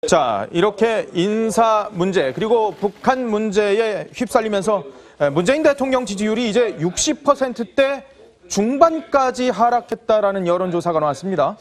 자, 이렇게 인사 문제 그리고 북한 문제에 휩쓸리면서 문재인 대통령 지지율이 이제 60%대 중반까지 하락했다라는 여론조사가 나왔습니다.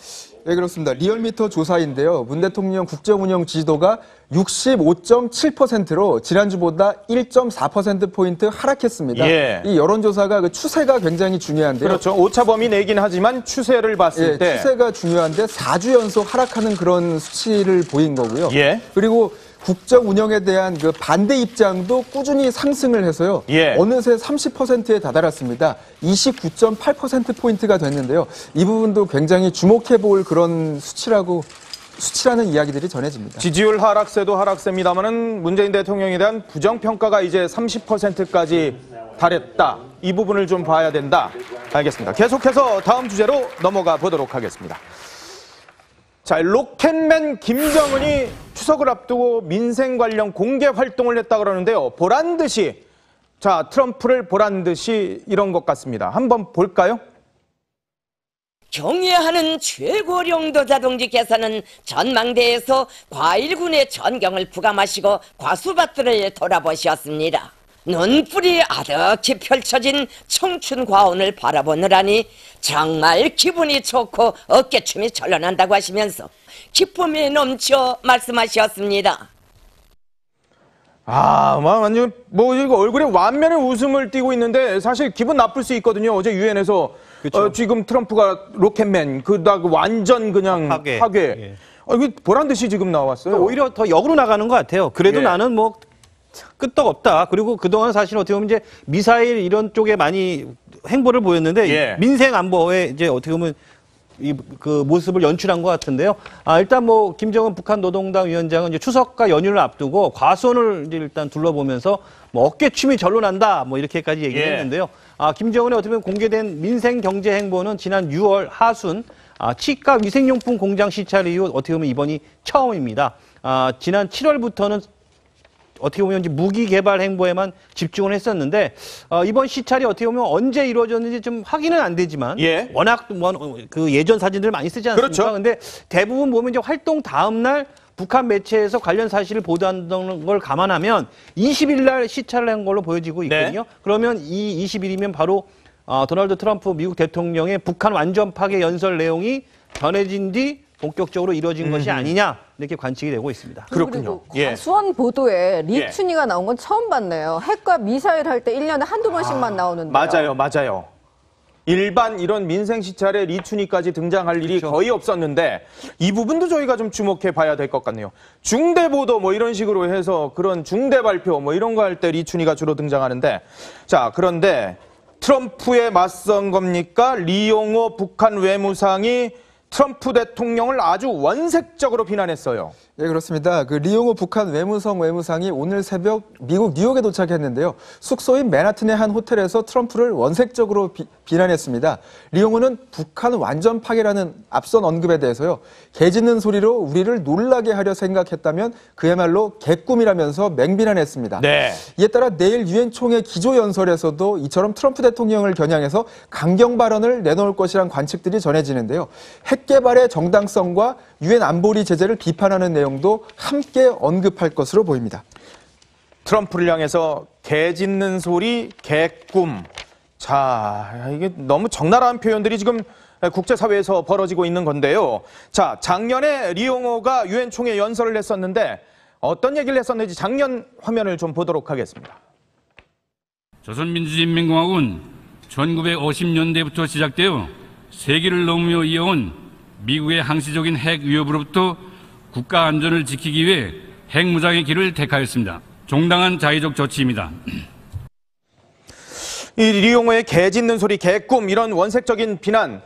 네, 그렇습니다. 리얼미터 조사인데요. 문 대통령 국정운영 지지도가 65.7%로 지난주보다 1.4%포인트 하락했습니다. 예. 이 여론조사가 그 추세가 굉장히 중요한데요. 그렇죠. 오차 범위 내긴 하지만 추세를 봤을 때. 추세가 중요한데 4주 연속 하락하는 그런 수치를 보인 거고요. 예. 그리고 국정 운영에 대한 그 반대 입장도 꾸준히 상승을 해서요. 예. 어느새 30%에 다다랐습니다. 29.8%포인트가 됐는데요. 이 부분도 굉장히 주목해 볼 그런 수치라는 이야기들이 전해집니다. 지지율 하락세도 하락세입니다만은 문재인 대통령에 대한 부정평가가 이제 30%까지 달했다. 이 부분을 좀 봐야 된다. 알겠습니다. 계속해서 다음 주제로 넘어가 보도록 하겠습니다. 자, 로켓맨 김정은이 추석을 앞두고 민생 관련 공개 활동을 했다 그러는데요. 보란 듯이, 자, 트럼프를 보란 듯이 이런 것 같습니다. 한번 볼까요? 경애하는 최고령도 자동직께서는 전망대에서 과일군의 전경을 부감하시고 과수밭들을 돌아보셨습니다. 눈뿔이 아득히 펼쳐진 청춘 과원을 바라보느라니 정말 기분이 좋고 어깨춤이 절로난다고 하시면서 기쁨이 넘쳐 말씀하셨습니다. 완전 이거 얼굴에 완면의 웃음을 띠고 있는데 사실 기분 나쁠 수 있거든요. 어제 유엔에서 지금 트럼프가 로켓맨 완전 그냥 파괴. 예. 이거 보란 듯이 지금 나왔어요. 오히려 더 역으로 나가는 것 같아요. 그래도 예. 나는 뭐 끄떡 없다. 그리고 그동안 사실 어떻게 보면 이제 미사일 이런 쪽에 많이 행보를 보였는데 예. 민생 안보에 이제 어떻게 보면 그 모습을 연출한 것 같은데요. 일단 뭐 김정은 북한 노동당 위원장은 이제 추석과 연휴를 앞두고 과수원을 이제 일단 둘러보면서 뭐 어깨춤이 절로 난다 뭐 이렇게까지 얘기를 예. 했는데요. 김정은의 어떻게 보면 공개된 민생 경제 행보는 지난 6월 하순 치과 위생용품 공장 시찰 이후 어떻게 보면 이번이 처음입니다. 지난 7월부터는 어떻게 보면 이제 무기 개발 행보에만 집중을 했었는데 이번 시찰이 어떻게 보면 언제 이루어졌는지 좀 확인은 안 되지만 예. 워낙 그 예전 사진들 많이 쓰지 않습니까? 그렇죠. 근데 대부분 보면 이제 활동 다음 날 북한 매체에서 관련 사실을 보도한다는 걸 감안하면 20일 날 시찰을 한 걸로 보여지고 있거든요. 네. 그러면 이 20일이면 바로 도널드 트럼프 미국 대통령의 북한 완전 파괴 연설 내용이 전해진 뒤 본격적으로 이루어진 것이 아니냐 이렇게 관측이 되고 있습니다. 그렇군요. 그리고 과수원 보도에 리춘이가 나온 건 처음 봤네요. 핵과 미사일 할 때 1년에 한두 번씩만 나오는데. 맞아요. 일반 이런 민생 시찰에 리춘이까지 등장할 일이 그렇죠. 거의 없었는데 이 부분도 저희가 좀 주목해 봐야 될 것 같네요. 중대 보도 뭐 이런 식으로 해서 그런 중대 발표 뭐 이런 거 할 때 리춘이가 주로 등장하는데 자, 그런데 트럼프에 맞선 겁니까? 리용호 북한 외무상이 트럼프 대통령을 아주 원색적으로 비난했어요. 예, 그렇습니다. 그 리용호 북한 외무상이 오늘 새벽 미국 뉴욕에 도착했는데요. 숙소인 맨하튼의 한 호텔에서 트럼프를 원색적으로 비난했습니다. 리용호는 북한 완전 파괴라는 앞선 언급에 대해서요. 개 짖는 소리로 우리를 놀라게 하려 생각했다면 그야말로 개꿈이라면서 맹비난했습니다. 네. 이에 따라 내일 유엔 총회 기조연설에서도 이처럼 트럼프 대통령을 겨냥해서 강경 발언을 내놓을 것이란 관측들이 전해지는데요. 핵 개발의 정당성과 유엔 안보리 제재를 비판하는 내용도 함께 언급할 것으로 보입니다. 트럼프를 향해서 개 짖는 소리, 개꿈. 자, 이게 너무 적나라한 표현들이 지금 국제사회에서 벌어지고 있는 건데요. 자, 작년에 리용호가 유엔 총회 연설을 했었는데 어떤 얘기를 했었는지 작년 화면을 좀 보도록 하겠습니다. 조선민주주의인민공화국은 1950년대부터 시작되어 세기를 넘으며 이어온 미국의 항시적인 핵 위협으로부터 국가 안전을 지키기 위해 핵무장의 길을 택하였습니다. 정당한 자의적 조치입니다. 이 리용호의 개 짖는 소리, 개꿈 이런 원색적인 비난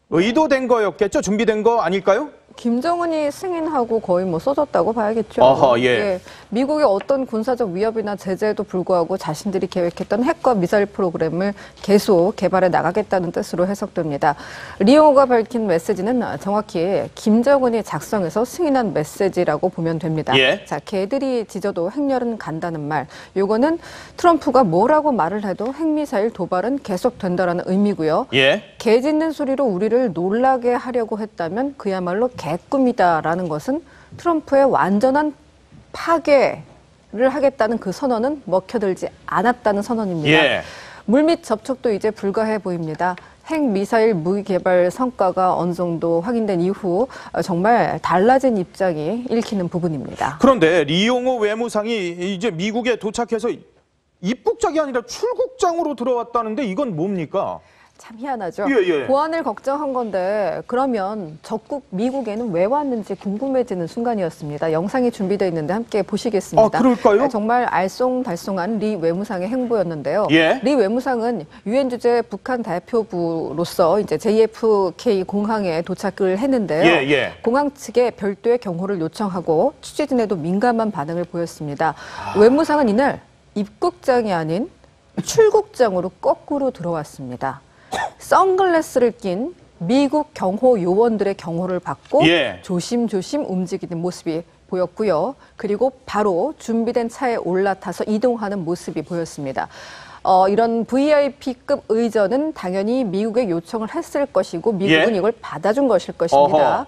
의도된 거였겠죠? 준비된 거 아닐까요? 김정은이 승인하고 거의 뭐 써줬다고 봐야겠죠. 어허, 예. 미국의 어떤 군사적 위협이나 제재에도 불구하고 자신들이 계획했던 핵과 미사일 프로그램을 계속 개발해 나가겠다는 뜻으로 해석됩니다. 리용호가 밝힌 메시지는 정확히 김정은이 작성해서 승인한 메시지라고 보면 됩니다. 예. 자, 개들이 짖어도 핵열은 간다는 말. 요거는 트럼프가 뭐라고 말을 해도 핵미사일 도발은 계속된다라는 의미고요. 예. 개 짖는 소리로 우리를 놀라게 하려고 했다면 그야말로 개꿈이다라는 것은 트럼프의 완전한 파괴를 하겠다는 그 선언은 먹혀들지 않았다는 선언입니다. 예. 물밑 접촉도 이제 불가해 보입니다. 핵 미사일 무기 개발 성과가 어느 정도 확인된 이후 정말 달라진 입장이 읽히는 부분입니다. 그런데 리용호 외무상이 이제 미국에 도착해서 입국장이 아니라 출국장으로 들어왔다는데 이건 뭡니까? 참 희한하죠. 예, 예. 보안을 걱정한 건데 그러면 적국 미국에는 왜 왔는지 궁금해지는 순간이었습니다. 영상이 준비되어 있는데 함께 보시겠습니다. 아, 그럴까요? 정말 알쏭달쏭한 리 외무상의 행보였는데요. 예. 리 외무상은 유엔 주재 북한 대표부로서 이제 JFK 공항에 도착을 했는데요. 예, 예. 공항 측에 별도의 경호를 요청하고 취재진에도 민감한 반응을 보였습니다. 외무상은 이날 입국장이 아닌 출국장으로 거꾸로 들어왔습니다. 선글라스를 낀 미국 경호 요원들의 경호를 받고 예. 조심조심 움직이는 모습이 보였고요. 그리고 바로 준비된 차에 올라타서 이동하는 모습이 보였습니다. 이런 VIP급 의전은 당연히 미국에 요청을 했을 것이고 미국은 예. 이걸 받아준 것일 것입니다. 어허.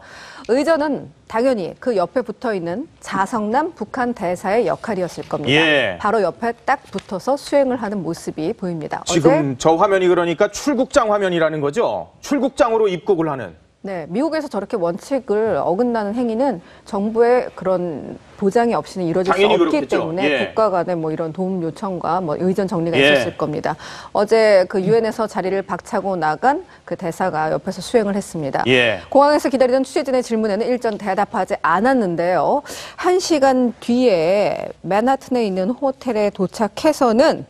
의전은 당연히 그 옆에 붙어있는 자성남 북한 대사의 역할이었을 겁니다. 예. 바로 옆에 딱 붙어서 수행을 하는 모습이 보입니다. 지금 저 화면이 그러니까 출국장 화면이라는 거죠? 출국장으로 입국을 하는. 네, 미국에서 저렇게 원칙을 어긋나는 행위는 정부의 그런 보장이 없이는 이루어질 수 당연히 없기 그렇겠죠. 때문에 예. 국가 간의 뭐 이런 도움 요청과 뭐 의전 정리가 예. 있었을 겁니다. 어제 그 유엔에서 자리를 박차고 나간 그 대사가 옆에서 수행을 했습니다. 예. 공항에서 기다리던 취재진의 질문에는 일전 대답하지 않았는데요. 1시간 뒤에 맨하튼에 있는 호텔에 도착해서는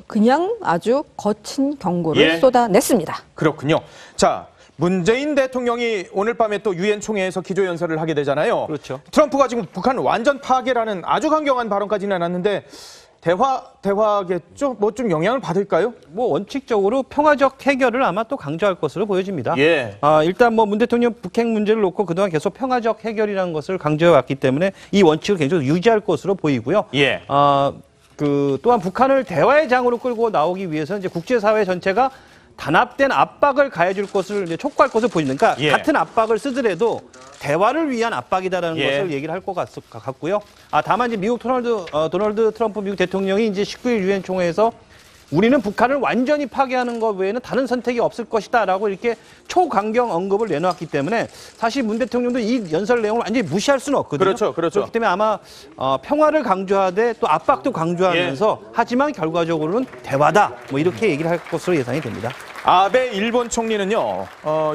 그냥 아주 거친 경고를 예. 쏟아냈습니다. 그렇군요. 자, 문재인 대통령이 오늘 밤에 또 유엔 총회에서 기조연설을 하게 되잖아요. 그렇죠. 트럼프가 지금 북한 완전 파괴라는 아주 강경한 발언까지는 않았는데 대화겠죠? 뭐 좀 영향을 받을까요? 뭐 원칙적으로 평화적 해결을 아마 또 강조할 것으로 보여집니다. 예. 일단 뭐 문 대통령 북핵 문제를 놓고 그동안 계속 평화적 해결이라는 것을 강조해 왔기 때문에 이 원칙을 계속 유지할 것으로 보이고요. 예. 또한 북한을 대화의 장으로 끌고 나오기 위해서 이제 국제사회 전체가 단합된 압박을 가해줄 것을 이제 촉구할 것을 보입니다. 그러니까 예. 같은 압박을 쓰더라도 대화를 위한 압박이다라는 예. 것을 얘기를 할 것 같고요. 다만 이제 미국 도널드 트럼프 미국 대통령이 이제 19일 유엔 총회에서 우리는 북한을 완전히 파괴하는 것 외에는 다른 선택이 없을 것이다라고 이렇게 초강경 언급을 내놓았기 때문에 사실 문 대통령도 이 연설 내용을 완전히 무시할 수는 없거든요. 그렇죠, 그렇죠. 그렇기 때문에 아마 평화를 강조하되 또 압박도 강조하면서 하지만 결과적으로는 대화다 뭐 이렇게 얘기를 할 것으로 예상이 됩니다. 아베 일본 총리는요,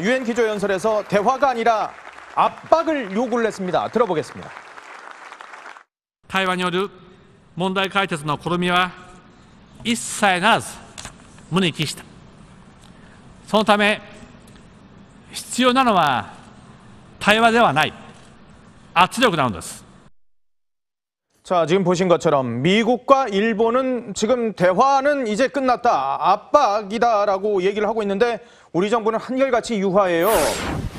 유엔 기조연설에서 대화가 아니라 압박을 요구를 했습니다. 들어보겠습니다. 対話による問題解決の試みは一切ならず無に帰した。そのため必要なのは対話ではない圧力なのです。 자, 지금 보신 것처럼 미국과 일본은 지금 대화는 이제 끝났다, 압박이다라고 얘기를 하고 있는데 우리 정부는 한결같이 유화해요.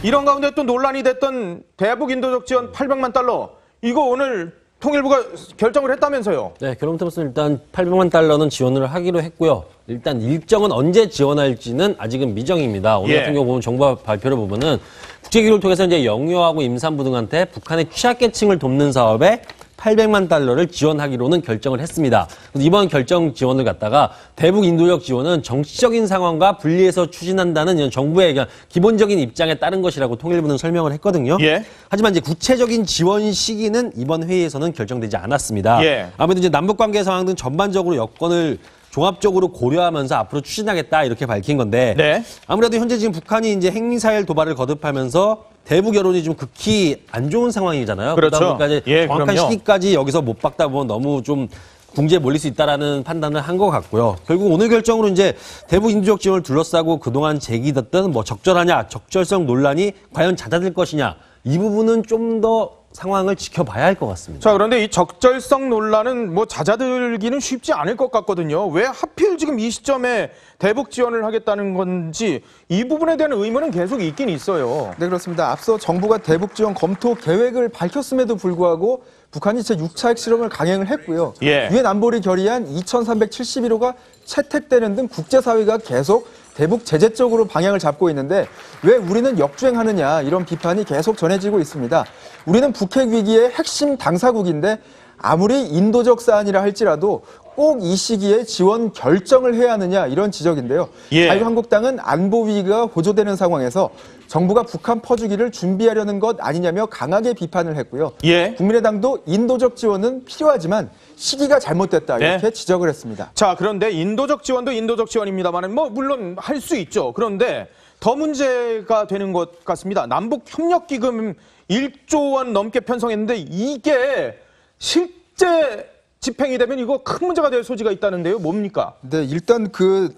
이런 가운데 또 논란이 됐던 대북 인도적 지원 800만 달러, 이거 오늘 통일부가 결정을 했다면서요? 네, 결론부터는 일단 800만 달러는 지원을 하기로 했고요. 일단 일정은 언제 지원할지는 아직은 미정입니다. 오늘 예. 같은 경우 보면 정부 발표를 보면은 국제기구를 통해서 이제 영유아하고 임산부 등한테 북한의 취약계층을 돕는 사업에 800만 달러를 지원하기로는 결정을 했습니다. 이번 결정 지원을 갖다가 대북 인도적 지원은 정치적인 상황과 분리해서 추진한다는 이런 정부의 기본적인 입장에 따른 것이라고 통일부는 설명을 했거든요. 예. 하지만 이제 구체적인 지원 시기는 이번 회의에서는 결정되지 않았습니다. 예. 아무래도 이제 남북 관계 상황 등 전반적으로 여건을 종합적으로 고려하면서 앞으로 추진하겠다 이렇게 밝힌 건데 네. 아무래도 현재 지금 북한이 이제 핵미사일 도발을 거듭하면서 대북 여론이 좀 극히 안 좋은 상황이잖아요. 그렇죠. 그러다 보니까 이제 예, 정확한 그럼요. 시기까지 여기서 못 박다 보면 너무 좀 궁지에 몰릴 수 있다라는 판단을 한 것 같고요. 결국 오늘 결정으로 이제 대북 인도적 지원을 둘러싸고 그동안 제기됐던 뭐 적절하냐, 적절성 논란이 과연 잦아들 것이냐 이 부분은 좀 더 상황을 지켜봐야 할 것 같습니다. 자, 그런데 이 적절성 논란은 뭐 잦아들기는 쉽지 않을 것 같거든요. 왜 하필 지금 이 시점에 대북 지원을 하겠다는 건지 이 부분에 대한 의문은 계속 있긴 있어요. 네, 그렇습니다. 앞서 정부가 대북 지원 검토 계획을 밝혔음에도 불구하고 북한이 제6차 핵실험을 강행을 했고요. 예. 유엔 안보리 결의안 2371호가 채택되는 등 국제사회가 계속 대북 제재 쪽으로 방향을 잡고 있는데 왜 우리는 역주행하느냐 이런 비판이 계속 전해지고 있습니다. 우리는 북핵 위기의 핵심 당사국인데 아무리 인도적 사안이라 할지라도 꼭 이 시기에 지원 결정을 해야 하느냐 이런 지적인데요. 예. 자유한국당은 안보 위기가 호조되는 상황에서 정부가 북한 퍼주기를 준비하려는 것 아니냐며 강하게 비판을 했고요. 예. 국민의당도 인도적 지원은 필요하지만 시기가 잘못됐다 이렇게 네. 지적을 했습니다. 자, 그런데 인도적 지원도 인도적 지원입니다만 뭐 물론 할 수 있죠. 그런데 더 문제가 되는 것 같습니다. 남북협력기금 1조 원 넘게 편성했는데 이게 실제 집행이 되면 이거 큰 문제가 될 소지가 있다는데요. 뭡니까? 네, 일단 그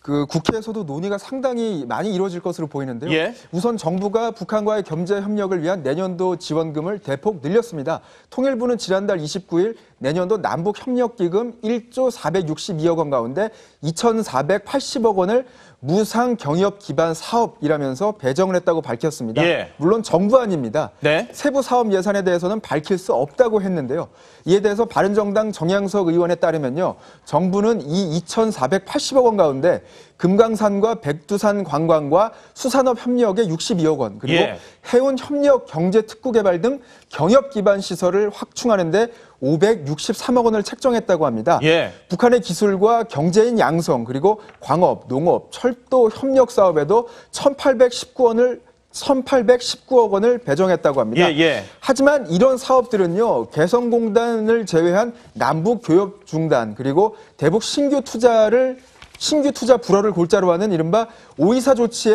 국회에서도 논의가 상당히 많이 이루어질 것으로 보이는데요. 예. 우선 정부가 북한과의 경제 협력을 위한 내년도 지원금을 대폭 늘렸습니다. 통일부는 지난달 29일 내년도 남북협력기금 1조 462억 원 가운데 2,480억 원을 무상 경협 기반 사업이라면서 배정을 했다고 밝혔습니다. 예. 물론 정부안입니다. 네. 세부 사업 예산에 대해서는 밝힐 수 없다고 했는데요. 이에 대해서 바른정당 정양석 의원에 따르면요. 정부는 이 2,480억 원 가운데 금강산과 백두산 관광과 수산업 협력에 62억 원, 그리고 예. 해운 협력 경제 특구 개발 등 경협 기반 시설을 확충하는 데 563억 원을 책정했다고 합니다. 예. 북한의 기술과 경제인 양성, 그리고 광업, 농업, 철도 협력 사업에도 1,819억 원을 배정했다고 합니다. 예, 예. 하지만 이런 사업들은요, 개성공단을 제외한 남북 교역 중단, 그리고 대북 신규 투자 불허를 골자로 하는 이른바 오이사 조치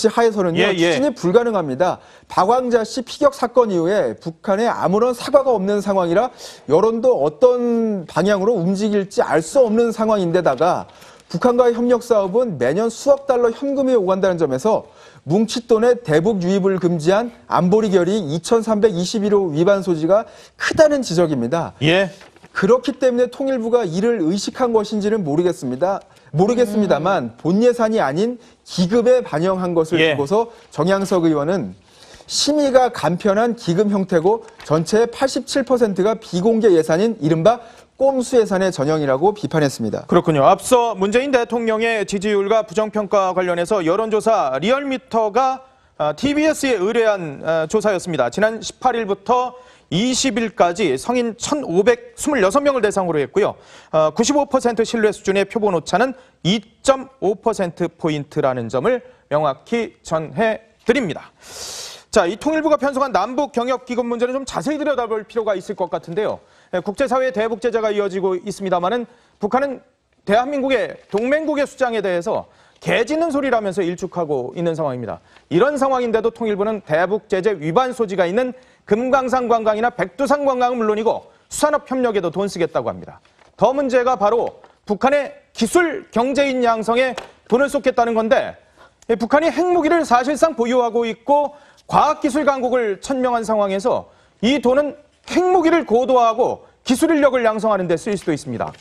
하에서는요, 예, 예. 추진이 불가능합니다. 박왕자 씨 피격 사건 이후에 북한에 아무런 사과가 없는 상황이라 여론도 어떤 방향으로 움직일지 알 수 없는 상황인데다가 북한과의 협력 사업은 매년 수억 달러 현금이 오간다는 점에서 뭉칫돈의 대북 유입을 금지한 안보리 결의 2321호 위반 소지가 크다는 지적입니다. 예. 그렇기 때문에 통일부가 이를 의식한 것인지는 모르겠습니다만 본 예산이 아닌 기금에 반영한 것을 예. 두고서 정양석 의원은 심의가 간편한 기금 형태고 전체의 87%가 비공개 예산인 이른바 꼼수 예산의 전형이라고 비판했습니다. 그렇군요. 앞서 문재인 대통령의 지지율과 부정평가 관련해서 여론조사 리얼미터가 TBS에 의뢰한 조사였습니다. 지난 18일부터 20일까지 성인 1,526명을 대상으로 했고요. 95% 신뢰 수준의 표본 오차는 2.5%포인트라는 점을 명확히 전해드립니다. 자, 이 통일부가 편성한 남북 경협 기금 문제는 좀 자세히 들여다볼 필요가 있을 것 같은데요. 국제사회의 대북 제재가 이어지고 있습니다만은 북한은 대한민국의 동맹국의 수장에 대해서 개짖는 소리라면서 일축하고 있는 상황입니다. 이런 상황인데도 통일부는 대북 제재 위반 소지가 있는 금강산 관광이나 백두산 관광은 물론이고 수산업 협력에도 돈 쓰겠다고 합니다. 더 문제가 바로 북한의 기술 경제인 양성에 돈을 쏟겠다는 건데 북한이 핵무기를 사실상 보유하고 있고 과학기술 강국을 천명한 상황에서 이 돈은 핵무기를 고도화하고 기술 인력을 양성하는 데 쓰일 수도 있습니다.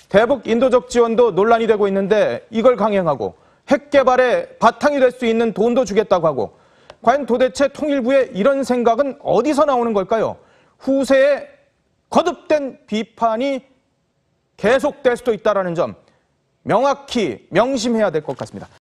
대북 인도적 지원도 논란이 되고 있는데 이걸 강행하고 핵 개발에 바탕이 될 수 있는 돈도 주겠다고 하고 과연 도대체 통일부의 이런 생각은 어디서 나오는 걸까요? 후세에 거듭된 비판이 계속될 수도 있다는 점 명확히 명심해야 될 것 같습니다.